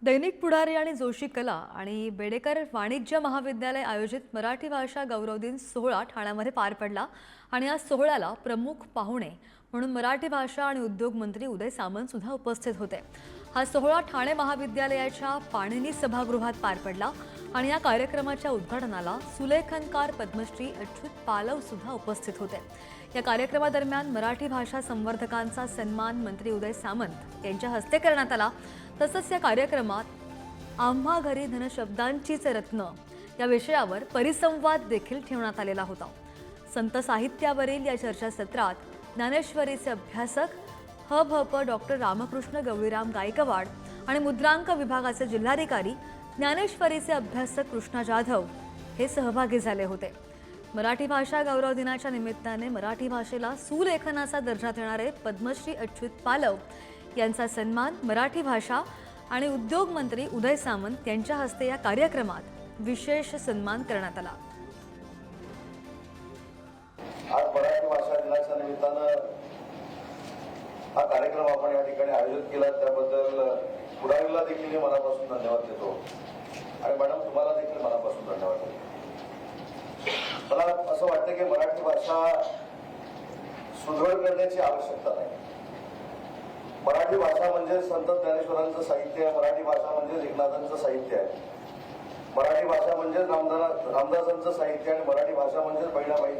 दैनिक पुढारी आणि जोशी कला आणि बेडेकर वाणिज्य महाविद्यालय आयोजित मराठी भाषा गौरव दिन सोहळा ठाण्यामध्ये पार पडला आणि या सोहळ्याला प्रमुख पाहुणे म्हणून मराठी भाषा आणि उद्योग मंत्री उदय सामंत सुद्धा उपस्थित होते। हा सोहळा ठाणे महाविद्यालयाच्या पाणिनी सभागृहात पार पडला आणि या कार्यक्रमाच्या उद्घाटनाला सुलेखनकार पद्मश्री अच्युत पालव सुद्धा उपस्थित होते। या कार्यक्रमादरम्यान मराठी भाषा संवर्धकांचा सन्मान मंत्री उदय सामंत यांच्या हस्ते करण्यात आला। तसंच या कार्यक्रमात आम्हा घरी धनशब्दांचीच रत्न या विषयावर परिसंवाद देखील ठेवण्यात आलेला होता। संत साहित्यावरील या चर्चासत्रात ज्ञानेश्वरीचे अभ्यासक हभप डॉक्टर रामकृष्ण गवळीराम गायकवाड आणि मुद्रांक विभागाचे जिल्हाधिकारी ज्ञानेश्वरीचे अभ्यासक कृष्णा जाधव हे सहभागी झाले होते। मराठी भाषा गौरव दिनाच्या निमित्ताने मराठी भाषेला सुलेखनाचा दर्जा देणारे पद्मश्री अच्युत पालव यांचा सन्मान मराठी भाषा आणि उद्योग मंत्री उदय सामंत यांच्या हस्ते या कार्यक्रमात विशेष सन्मान करण्यात आला। आज मराठी भाषा दिनाच्या निमित्तानं हा कार्यक्रम आपण या ठिकाणी आयोजित केला त्याबद्दल पुढारीला देखील मी मनापासून धन्यवाद देतो आणि मॅडम तुम्हाला देखील मनापासून धन्यवाद देतो। मला असं वाटतं की मराठी भाषा सुदृढ करण्याची आवश्यकता नाही। मराठी भाषा म्हणजे संत ज्ञानेश्वरांचं साहित्य आहे, मराठी भाषा म्हणजे एकनाथांचं साहित्य आहे, मराठी भाषा म्हणजे रामदासांचं साहित्य आणि मराठी भाषा म्हणजे बहिणाबाई